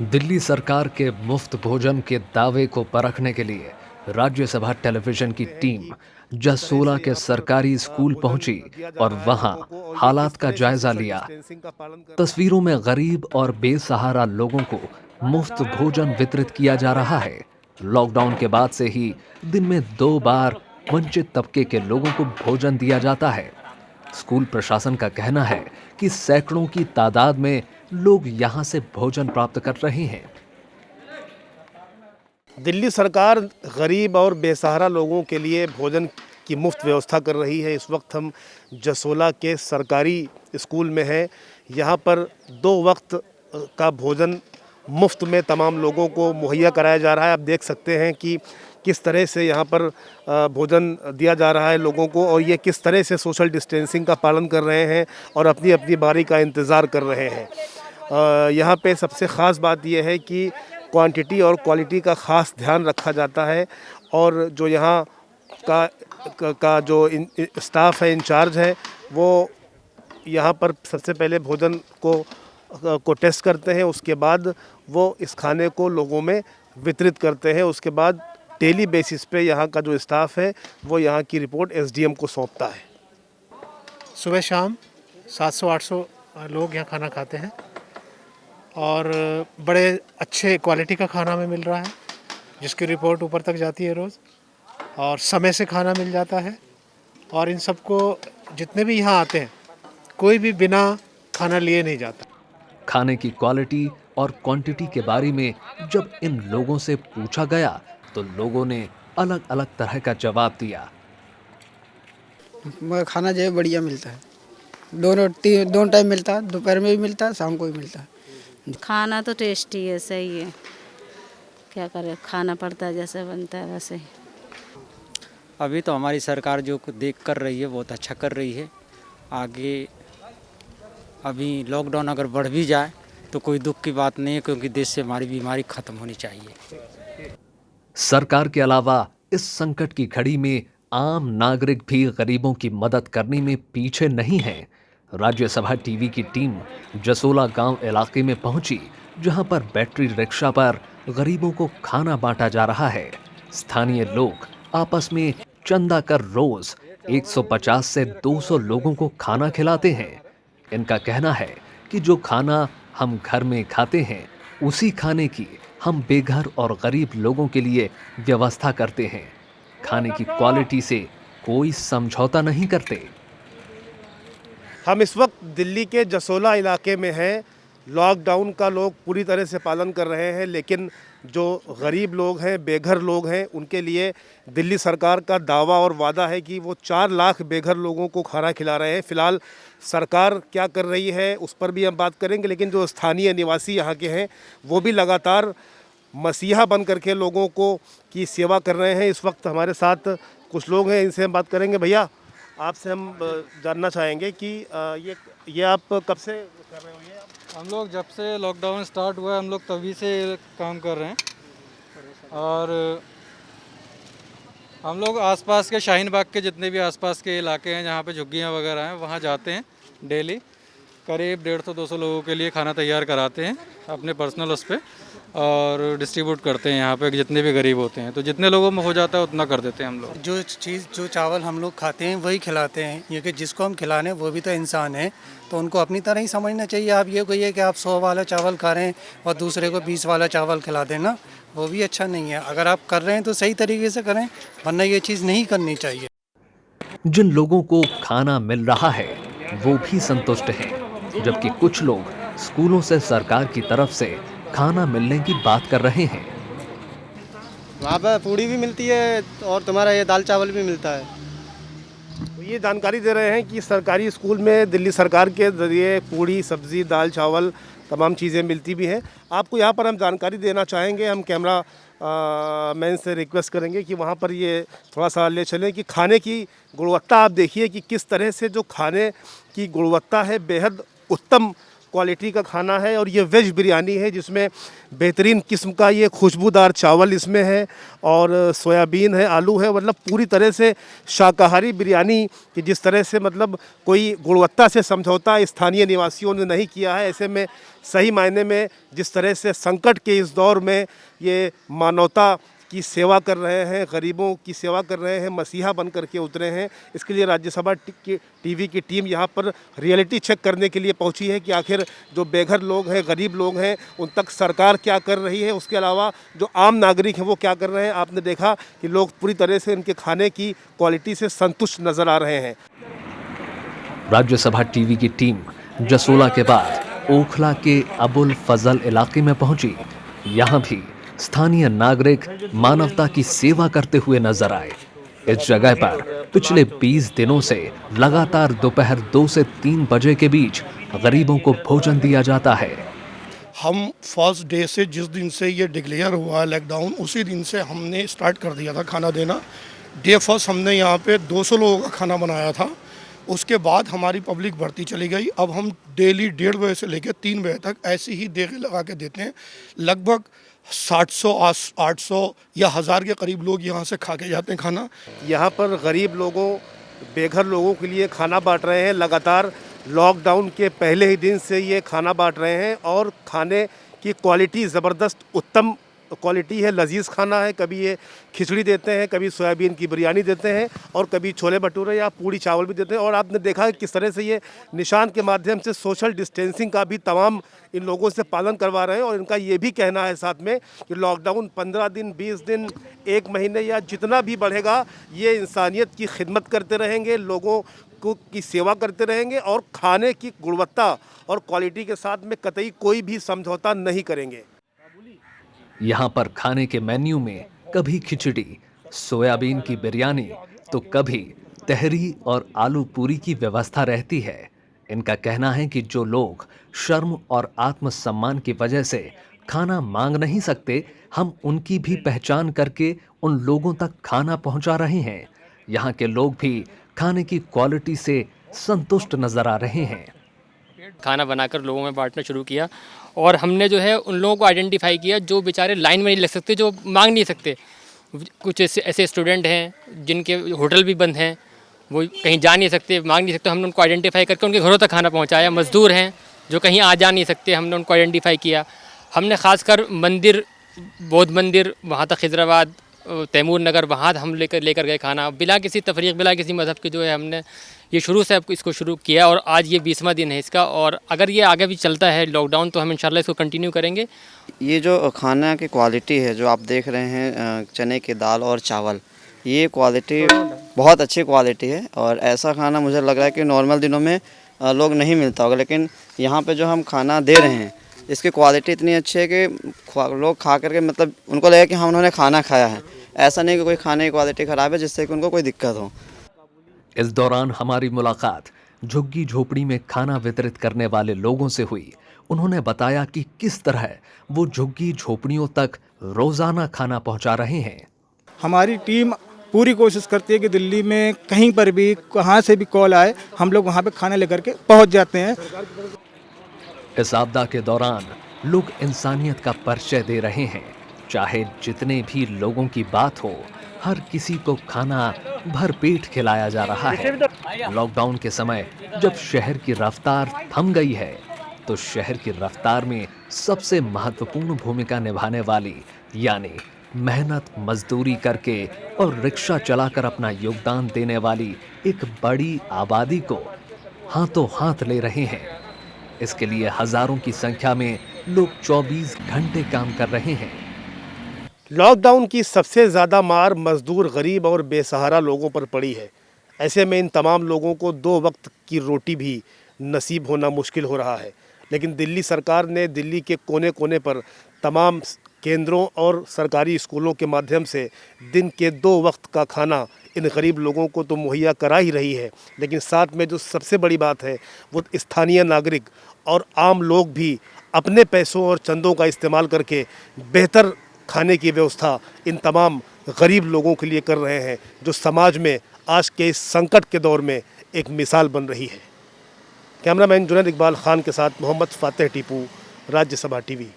दिल्ली सरकार के मुफ्त भोजन के दावे को परखने के लिए राज्यसभा टेलीविजन की सकते हैं टीम कि किस तरह जसोला से के यहाँ पर सरकारी स्कूल भोजन पहुंची दिया जा और रहा है वहां लोगों को और ये हालात किस का तरह से जायजा सोशल लिया। डिस्टेंसिंग का पालन कर रहे हैं। तस्वीरों में गरीब और बेसहारा लोगों को मुफ्त भोजन वितरित किया जा रहा है। लॉकडाउन के बाद से ही दिन में 2 बार वंचित तबके के लोगों को भोजन दिया जाता है। स्कूल प्रशासन का कहना है कि सैकड़ों की तादाद में लोग यहां से भोजन प्राप्त कर रहे हैं। दिल्ली सरकार गरीब और बेसहारा लोगों के लिए भोजन की मुफ्त व्यवस्था कर रही है। इस वक्त हम जसोला के सरकारी स्कूल में हैं। यहाँ पर 2 वक्त का भोजन मुफ्त में तमाम लोगों को मुहैया कराया जा रहा है। आप देख सकते हैं कि किस तरह से यहाँ पर भोजन दिया जा रहा है लोगों को और ये किस तरह से सोशल डिस्टेंसिंग का पालन कर रहे हैं और अपनी अपनी बारी का इंतज़ार कर रहे हैं। यहाँ पे सबसे ख़ास बात यह है कि क्वांटिटी और क्वालिटी का ख़ास ध्यान रखा जाता है और जो यहाँ का जो स्टाफ है, इंचार्ज है, वो यहाँ पर सबसे पहले भोजन को टेस्ट करते हैं। उसके बाद वो इस खाने को लोगों में वितरित करते हैं। उसके बाद डेली बेसिस पे यहाँ का जो स्टाफ है वो यहाँ की रिपोर्ट एसडीएम को सौंपता है। सुबह शाम 700-800 लोग यहाँ खाना खाते हैं और बड़े अच्छे क्वालिटी का खाना हमें मिल रहा है जिसकी रिपोर्ट ऊपर तक जाती है रोज़ और समय से खाना मिल जाता है। और इन सबको जितने भी यहाँ आते हैं कोई भी बिना खाना लिए नहीं जाता। खाने की क्वालिटी और क्वांटिटी के बारे में जब इन लोगों से पूछा गया तो लोगों ने अलग अलग तरह का जवाब दिया। मगर खाना जो है बढ़िया मिलता है। दोनों टाइम मिलता है, दोपहर में भी मिलता है, शाम को भी मिलता है। खाना तो टेस्टी है, सही है। क्या करें, खाना पड़ता है, जैसे बनता है वैसे ही। अभी तो हमारी सरकार जो देख कर रही है बहुत अच्छा कर रही है। आगे अभी लॉकडाउन अगर बढ़ भी जाए तो कोई दुख की बात नहीं है, क्योंकि देश से हमारी बीमारी खत्म होनी चाहिए। सरकार के अलावा इस संकट की घड़ी में आम नागरिक भी गरीबों की मदद करने में पीछे नहीं है। राज्यसभा टीवी की टीम जसोला गांव इलाके में पहुंची, जहां पर बैटरी रिक्शा पर गरीबों को खाना बांटा जा रहा है। स्थानीय लोग आपस में चंदा कर रोज 150 से 200 लोगों को खाना खिलाते हैं। इनका कहना है कि जो खाना हम घर में खाते हैं उसी खाने की हम बेघर और गरीब लोगों के लिए व्यवस्था करते हैं। खाने की क्वालिटी से कोई समझौता नहीं करते। हम इस वक्त दिल्ली के जसोला इलाके में हैं। लॉकडाउन का लोग पूरी तरह से पालन कर रहे हैं, लेकिन जो गरीब लोग हैं, बेघर लोग हैं, उनके लिए दिल्ली सरकार का दावा और वादा है कि वो 4 लाख बेघर लोगों को खाना खिला रहे हैं। फ़िलहाल सरकार क्या कर रही है उस पर भी हम बात करेंगे, लेकिन जो स्थानीय निवासी यहाँ के हैं वो भी लगातार मसीहा बन करके लोगों को की सेवा कर रहे हैं। इस वक्त हमारे साथ कुछ लोग हैं, इनसे हम बात करेंगे। भैया, आपसे हम जानना चाहेंगे कि ये आप कब से कर रहे हो? ये हम लोग जब से लॉकडाउन स्टार्ट हुआ है हम लोग तभी से काम कर रहे हैं। और हम लोग आसपास के शाहीन बाग के जितने भी आसपास के इलाके हैं जहाँ पे झुग्गियाँ वगैरह हैं वहाँ जाते हैं। डेली करीब 150-200 लोगों के लिए खाना तैयार कराते हैं अपने पर्सनल उस पर और डिस्ट्रीब्यूट करते हैं यहाँ पे जितने भी गरीब होते हैं। तो जितने लोगों में हो जाता है उतना कर देते हैं हम लोग। जो चावल हम लोग खाते हैं वही खिलाते हैं। ये कि जिसको हम खिलाने वो भी तो इंसान है, तो उनको अपनी तरह ही समझना चाहिए। आप ये कहिए कि आप 100 वाला चावल खा रहे हैं और दूसरे को 20 वाला चावल खिला देना, वो भी अच्छा नहीं है। अगर आप कर रहे हैं तो सही तरीके से करें, वरना ये चीज़ नहीं करनी चाहिए। जिन लोगों को खाना मिल रहा है वो भी संतुष्ट हैं, जबकि कुछ लोग स्कूलों से सरकार की तरफ से खाना मिलने की बात कर रहे हैं। वहाँ पर पूड़ी भी मिलती है और तुम्हारा ये दाल चावल भी मिलता है। तो ये जानकारी दे रहे हैं कि सरकारी स्कूल में दिल्ली सरकार के ज़रिए पूड़ी, सब्ज़ी, दाल, चावल तमाम चीज़ें मिलती भी हैं। आपको यहाँ पर हम जानकारी देना चाहेंगे, हम कैमरा मैन से रिक्वेस्ट करेंगे कि वहाँ पर ये थोड़ा सा ले चलें कि खाने की गुणवत्ता आप देखिए कि किस तरह से जो खाने की गुणवत्ता है बेहद उत्तम क्वालिटी का खाना है और ये वेज बिरयानी है जिसमें बेहतरीन किस्म का ये खुशबूदार चावल इसमें है और सोयाबीन है, आलू है, मतलब पूरी तरह से शाकाहारी बिरयानी कि जिस तरह से मतलब कोई गुणवत्ता से समझौता स्थानीय निवासियों ने नहीं किया है। ऐसे में सही मायने में जिस तरह से संकट के इस दौर में ये मानवता की सेवा कर रहे हैं, गरीबों की सेवा कर रहे हैं, मसीहा बन करके उतरे हैं। इसके लिए राज्यसभा टीवी की टीम यहाँ पर रियलिटी चेक करने के लिए पहुँची है कि आखिर जो बेघर लोग हैं, गरीब लोग हैं, उन तक सरकार क्या कर रही है, उसके अलावा जो आम नागरिक हैं वो क्या कर रहे हैं। आपने देखा कि लोग पूरी तरह से इनके खाने की क्वालिटी से संतुष्ट नज़र आ रहे हैं। राज्यसभा टीवी की टीम जसोला के बाद ओखला के अबुल फजल इलाके में पहुंची। यहाँ भी स्थानीय नागरिक मानवता की सेवा करते हुए नजर आए। इस जगह पर पिछले 20 दिनों से लगातार दोपहर 2 से 3 बजे के बीच गरीबों को भोजन दिया जाता है। हम फर्स्ट डे से जिस दिन से ये डिक्लेयर हुआ है लॉकडाउन, उसी दिन से हमने स्टार्ट कर दिया था खाना देना। डे फर्स्ट हमने यहाँ पे 200 लोगों का खाना बनाया था। उसके बाद हमारी पब्लिक बढ़ती चली गई। अब हम डेली 1:30 बजे से लेकर 3 बजे तक ऐसे ही देखें लगा के देते हैं। लगभग 700, 800 या 1000 के करीब लोग यहाँ से खा के जाते हैं खाना। यहाँ पर गरीब लोगों, बेघर लोगों के लिए खाना बांट रहे हैं। लगातार लॉकडाउन के पहले ही दिन से ये खाना बांट रहे हैं और खाने की क्वालिटी ज़बरदस्त उत्तम क्वालिटी है, लजीज खाना है। कभी ये खिचड़ी देते हैं, कभी सोयाबीन की बिरयानी देते हैं और कभी छोले भटूरे या पूड़ी चावल भी देते हैं। और आपने देखा है किस तरह से ये निशान के माध्यम से सोशल डिस्टेंसिंग का भी तमाम इन लोगों से पालन करवा रहे हैं। और इनका ये भी कहना है साथ में कि लॉकडाउन 15 दिन, 20 दिन, 1 महीने या जितना भी बढ़ेगा, ये इंसानियत की खिदमत करते रहेंगे, लोगों को की सेवा करते रहेंगे और खाने की गुणवत्ता और क्वालिटी के साथ में कतई कोई भी समझौता नहीं करेंगे। यहाँ पर खाने के मेन्यू में कभी खिचड़ी, सोयाबीन की बिरयानी तो कभी तहरी और आलू पूरी की व्यवस्था रहती है। इनका कहना है कि जो लोग शर्म और आत्मसम्मान की वजह से खाना मांग नहीं सकते, हम उनकी भी पहचान करके उन लोगों तक खाना पहुंचा रहे हैं। यहाँ के लोग भी खाने की क्वालिटी से संतुष्ट नजर आ रहे हैं। खाना बनाकर लोगों में बांटना शुरू किया और हमने जो है उन लोगों को आइडेंटिफाई किया जो बेचारे लाइन में नहीं लग सकते, जो मांग नहीं सकते। कुछ ऐसे स्टूडेंट हैं जिनके होटल भी बंद हैं, वो कहीं जा नहीं सकते, मांग नहीं सकते। हमने उनको आइडेंटिफाई करके उनके घरों तक खाना पहुंचाया। मज़दूर हैं जो कहीं आ जा नहीं सकते, हमने उनको आइडेंटिफाई किया। हमने ख़ासकर मंदिर, बौद्ध मंदिर, वहाँ तक खिजराबाद, तैमूर नगर, वहाँ हम लेकर गए खाना बिला किसी तफरीक, बिला किसी मज़हब के। जो है हमने ये शुरू से इसको शुरू किया और आज ये 20वां दिन है इसका। और अगर ये आगे भी चलता है लॉकडाउन तो हम इंशाल्लाह इसको कंटिन्यू करेंगे। ये जो खाना की क्वालिटी है जो आप देख रहे हैं, चने की दाल और चावल, ये क्वालिटी बहुत अच्छी क्वालिटी है। और ऐसा खाना मुझे लग रहा है कि नॉर्मल दिनों में लोग नहीं मिलता होगा, लेकिन यहाँ पे जो हम खाना दे रहे हैं इसकी क्वालिटी इतनी अच्छी है कि लोग खा करके मतलब उनको लगे कि हाँ उन्होंने खाना खाया है। ऐसा नहीं कि कोई खाने की क्वालिटी ख़राब है जिससे कि उनको कोई दिक्कत हो। इस दौरान हमारी मुलाकात झुग्गी झोपड़ी में खाना वितरित करने वाले लोगों से हुई। उन्होंने बताया कि किस तरह वो झुग्गी झोपड़ियों तक रोजाना खाना पहुंचा रहे हैं। हमारी टीम पूरी कोशिश करती है कि दिल्ली में कहीं पर भी, कहां से भी कॉल आए, हम लोग वहां पे खाना लेकर के पहुंच जाते हैं। इस आपदा के दौरान लोग इंसानियत का परिचय दे रहे हैं। चाहे जितने भी लोगों की बात हो, हर किसी को खाना भरपेट खिलाया जा रहा है। लॉकडाउन के समय जब शहर की रफ्तार थम गई है, तो शहर की रफ्तार में सबसे महत्वपूर्ण भूमिका निभाने वाली यानी मेहनत मजदूरी करके और रिक्शा चलाकर अपना योगदान देने वाली एक बड़ी आबादी को हाथों हाथ ले रहे हैं। इसके लिए हजारों की संख्या में लोग 24 घंटे काम कर रहे हैं। लॉकडाउन की सबसे ज़्यादा मार मज़दूर, गरीब और बेसहारा लोगों पर पड़ी है। ऐसे में इन तमाम लोगों को 2 वक्त की रोटी भी नसीब होना मुश्किल हो रहा है। लेकिन दिल्ली सरकार ने दिल्ली के कोने कोने पर तमाम केंद्रों और सरकारी स्कूलों के माध्यम से दिन के 2 वक्त का खाना इन गरीब लोगों को तो मुहैया करा ही रही है। लेकिन साथ में जो सबसे बड़ी बात है वो स्थानीय नागरिक और आम लोग भी अपने पैसों और चंदों का इस्तेमाल करके बेहतर खाने की व्यवस्था इन तमाम गरीब लोगों के लिए कर रहे हैं, जो समाज में आज के इस संकट के दौर में एक मिसाल बन रही है। कैमरामैन जुनैद इकबाल खान के साथ मोहम्मद फातेह टीपू, राज्यसभा टीवी।